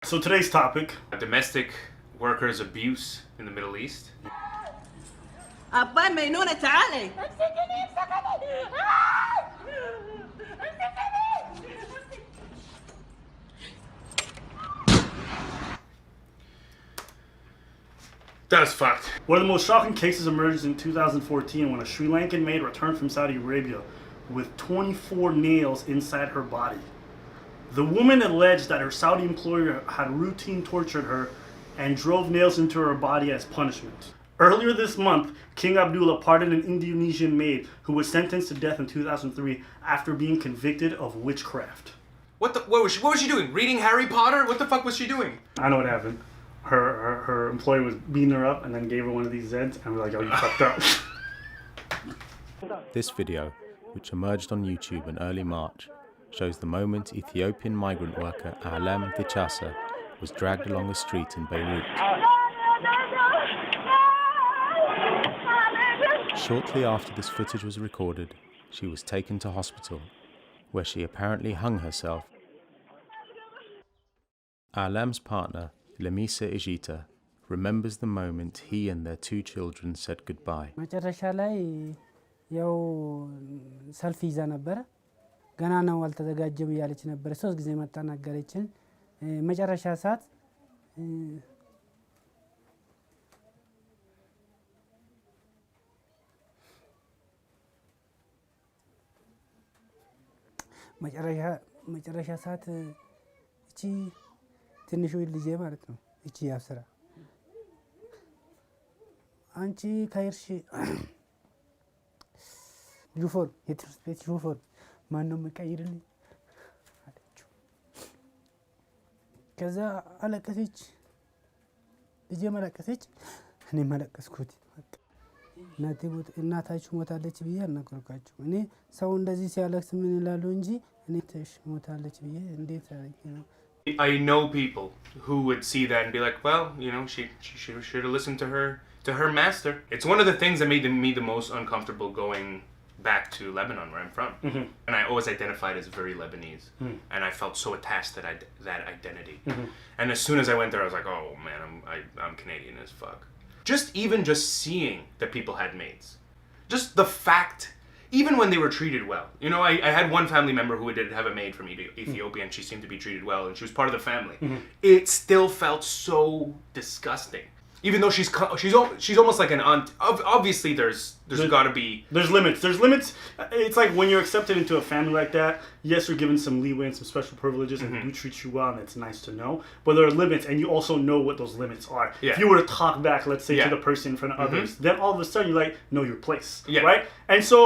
So today's topic: domestic workers' abuse in the Middle East. أبا مينونة تعالي. That's fucked. One of the most shocking cases emerged in 2014 when a Sri Lankan maid returned from Saudi Arabia with 24 nails inside her body. The woman alleged that her Saudi employer had routine tortured her and drove nails into her body as punishment. Earlier this month, King Abdullah pardoned an Indonesian maid who was sentenced to death in 2003 after being convicted of witchcraft. What was she doing? Reading Harry Potter? What the fuck was she doing? I know what happened. Her employer was beating her up and then gave her one of these Zeds and we're like, yo, you fucked up. This video, which emerged on YouTube in early March, shows the moment Ethiopian migrant worker Alem Dichasa was dragged along a street in Beirut. Shortly after this footage was recorded, she was taken to hospital, where she apparently hung herself. Alem's partner, Lemisa Ejita, remembers the moment he and their two children said goodbye. መጨረሻ ላይ ያው ሰልፍ ይዛ ነበረ ገና ነው አልተዘጋጀም እያለች ነበር 3 ጊዜ መጣ ነገረችን መጨረሻ ሰዓት መጨረሻ ሰዓት እቺ ትንሹ ልጄ ማለት ነው እቺ ያስራ አንቺ ካይርሽ ጁፎር የትምህርት ቤት ጁፎር ማን ነው መቀይርልኝ አለችው ከዛ አለቀሰች ልጄ መለቀሰች እኔ መለቀስኩት እናታችሁ ሞታለች ብዬ አልነገርኳቸው እኔ ሰው እንደዚህ ሲያለቅስ ምን ይላሉ እንጂ እኔ ተሽ ሞታለች ብዬ እንዴት ነው I know people who would see that and be like, well, you know, she should have listened to her master. It's one of the things that made me the most uncomfortable going back to Lebanon, where I'm from. Mm-hmm. And I always identified as very Lebanese. Mm. And I felt so attached to that identity. Mm-hmm. And as soon as I went there, I was like, oh man, I'm Canadian as fuck. Even just seeing that people had maids. Just the fact, even when they were treated well. You know, I had one family member who did have a maid from Ethiopia and she seemed to be treated well and she was part of the family. Mm-hmm. It still felt so disgusting. Even though she's almost like an aunt. Obviously, there's got to be... There's limits. It's like when you're accepted into a family like that, yes, you're given some leeway and some special privileges and they do treat you well and it's nice to know. But there are limits and you also know what those limits are. Yeah. If you were to talk back, let's say, to the person in front of others, then all of a sudden you're like, know your place. Yeah. Right? And so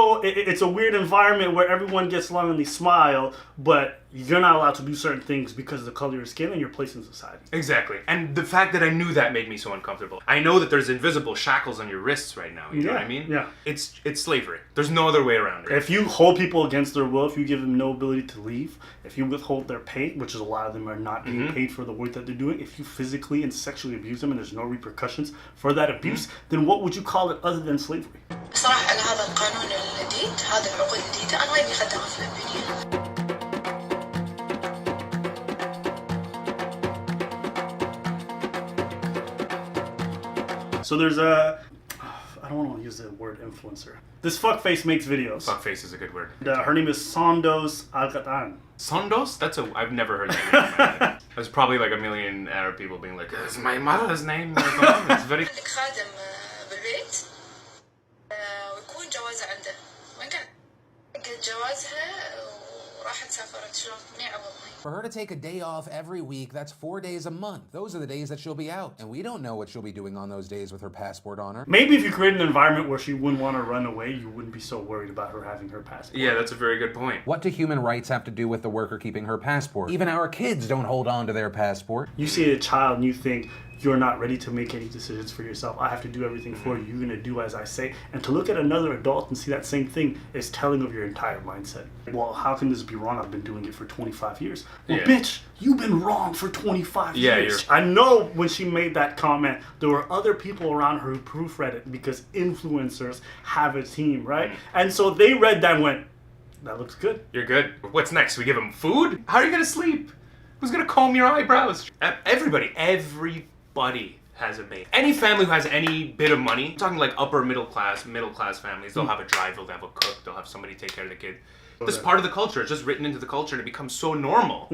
it's a weird environment where everyone gets along and they smile, but you're not allowed to do certain things because of the color of your skin and your place in society. Exactly. And the fact that I knew that made me so uncomfortable. I know that there's invisible shackles on your wrists right now. You know what I mean? Yeah. It's slavery. There's no other way around it. If you hold people against their will, if you give them no ability to leave, if you withhold their pay, which is a lot of them are not being paid for the work that they're doing, if you physically and sexually abuse them and there's no repercussions for that abuse, then what would you call it other than slavery? صراحة على هذا القانون الجديد هذه العقود الجديدة أنا غير مخدمة في البداية. So there's I don't want to use the word influencer. This fuckface makes videos. Fuckface is a good word. Her name is Sandos Al-Qatan. Sandos? I've never heard that name. There's probably like a million Arab people being like, "Is my mother's name?" It's very. خادم بالبيت ويكون جوازها عنده وين كان؟ جوازها وراحت سافرت شلون منيعة والله. For her to take a day off every week, that's 4 days a month. Those are the days that she'll be out. And we don't know what she'll be doing on those days with her passport on her. Maybe if you create an environment where she wouldn't want to run away, you wouldn't be so worried about her having her passport. Yeah, that's a very good point. What do human rights have to do with the worker keeping her passport? Even our kids don't hold on to their passport. You see a child and you think, you're not ready to make any decisions for yourself. I have to do everything for you. You're going to do as I say. And to look at another adult and see that same thing is telling of your entire mindset. Well, how can this be wrong? I've been doing it for 25 years. Well, bitch, you've been wrong for 25 years. I know when she made that comment, there were other people around her who proofread it because influencers have a team, right? And so they read that and went, that looks good. You're good. What's next? We give them food? How are you going to sleep? Who's gonna comb your eyebrows? Everybody has a maid. Any family who has any bit of money, I'm talking like upper middle class families, they'll have a driver, they'll have a cook, they'll have somebody take care of the kid. This is part of the culture. It's just written into the culture and it becomes so normal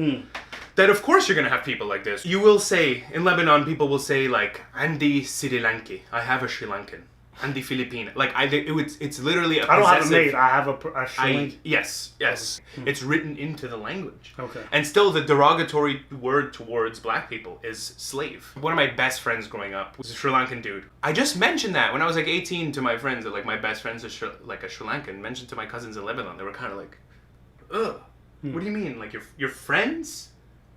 that of course you're gonna have people like this. You will say, in Lebanon, people will say like, Andi Sri Lanki, I have a Sri Lankan. Andi Filipina. Like, it's literally a I don't have a possessive- maid. I have a Sri Lankan. Yes. It's written into the language. Okay. And still, the derogatory word towards black people is slave. One of my best friends growing up was a Sri Lankan dude. I just mentioned that when I was like 18 to my friends, that like my best friend's a Sri Lankan. Mentioned to my cousins in Lebanon, they were kind of like, ugh. What do you mean? Like you're friends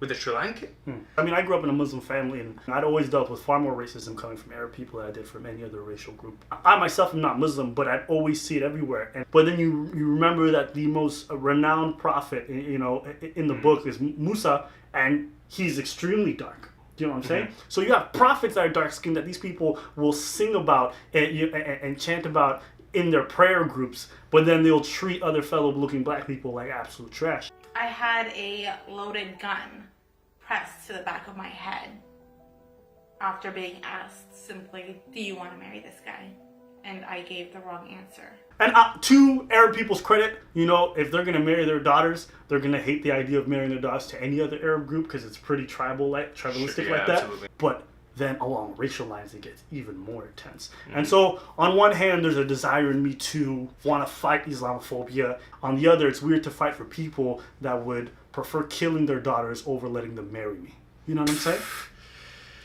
with a Sri Lankan? I mean, I grew up in a Muslim family, and I'd always dealt with far more racism coming from Arab people than I did from any other racial group. I myself am not Muslim, but I'd always see it everywhere. But then you remember that the most renowned prophet, in the book is Musa, and he's extremely dark. Do you know what I'm saying? So you have prophets that are dark skinned that these people will sing about and chant about in their prayer groups, but then they'll treat other fellow-looking black people like absolute trash. I had a loaded gun pressed to the back of my head after being asked simply, do you want to marry this guy? And I gave the wrong answer. And to Arab people's credit, if they're going to marry their daughters, they're going to hate the idea of marrying their daughters to any other Arab group because it's pretty tribalistic like that. Absolutely. But then along racial lines, it gets even more intense. And so on one hand, there's a desire in me to want to fight Islamophobia. On the other, it's weird to fight for people that would prefer killing their daughters over letting them marry me. You know what I'm saying?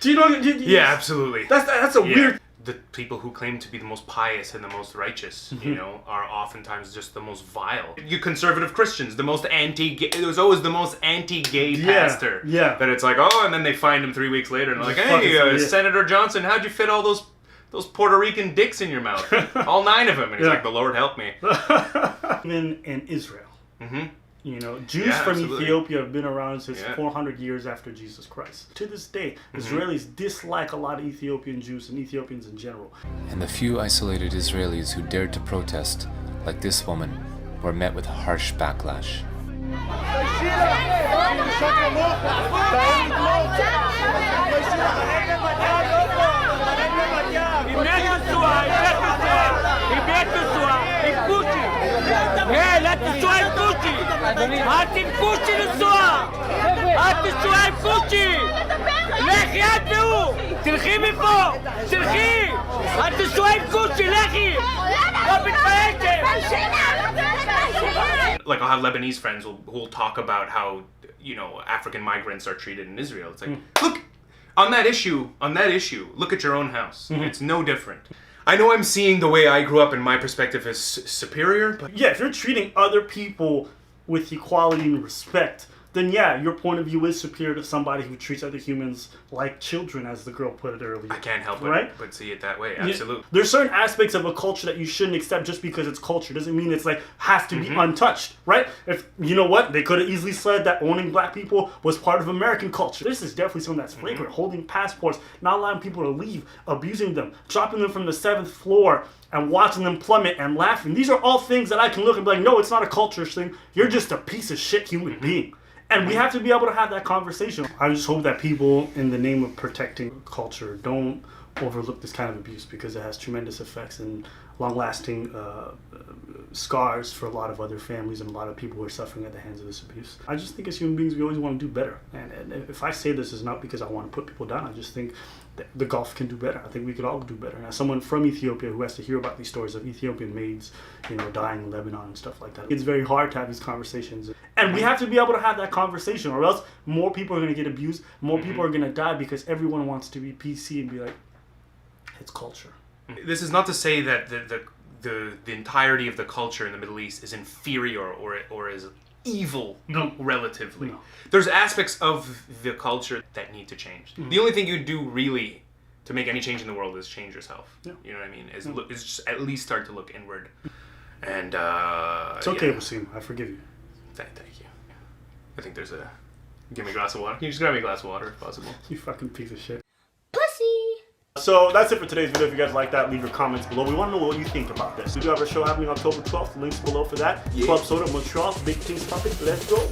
Do you know? Yeah, absolutely. That's a weird... The people who claim to be the most pious and the most righteous, are oftentimes just the most vile. You conservative Christians, the most anti-gay, there's always the most anti-gay pastor. Yeah. That it's like, oh, and then they find him 3 weeks later and they're like, hey, Senator Johnson, how'd you fit all those Puerto Rican dicks in your mouth? All 9 of them. And he's like, the Lord help me. Even in Israel. Jews from Ethiopia have been around since 400 years after Jesus Christ. To this day, Israelis dislike a lot of Ethiopian Jews and Ethiopians in general. And the few isolated Israelis who dared to protest, like this woman, were met with harsh backlash. Like, I'll have Lebanese friends who will talk about how, African migrants are treated in Israel. It's like, look, on that issue, look at your own house. It's no different. I know I'm seeing the way I grew up and my perspective is superior, but... Yeah, if you're treating other people with equality and respect, then yeah, your point of view is superior to somebody who treats other humans like children, as the girl put it earlier. I can't help but see it that way, absolutely. There's certain aspects of a culture that you shouldn't accept just because it's culture. Doesn't mean it's like, has to be untouched, right? If, you know what, they could have easily said that owning black people was part of American culture. This is definitely something that's flagrant. Holding passports, not allowing people to leave, abusing them, dropping them from the 7th floor, and watching them plummet and laughing. These are all things that I can look and be like, no, it's not a culture thing. You're just a piece of shit human being. And we have to be able to have that conversation. I just hope that people, in the name of protecting culture, don't overlook this kind of abuse, because it has tremendous effects and long-lasting scars for a lot of other families and a lot of people who are suffering at the hands of this abuse. I just think as human beings, we always want to do better. And if I say this is not because I want to put people down, I just think that the Gulf can do better. I think we could all do better. And as someone from Ethiopia who has to hear about these stories of Ethiopian maids, dying in Lebanon and stuff like that, it's very hard to have these conversations. And we have to be able to have that conversation, or else more people are going to get abused, more people are going to die, because everyone wants to be PC and be like, it's culture. This is not to say that the entirety of the culture in the Middle East is inferior or is evil, relatively. No. There's aspects of the culture that need to change. The only thing you do really to make any change in the world is change yourself. Yeah. You know what I mean? Is just at least start to look inward. And it's okay, Wasim. I forgive you. Thank you. I think there's a... Give me a glass of water. Can you just grab me a glass of water if possible? You fucking piece of shit. Pussy! So that's it for today's video. If you guys like that, leave your comments below. We want to know what you think about this. We do have our show happening October 12th. Links below for that. Yeah. Club Soda, Montreal, Big Kings Puppet. Let's go.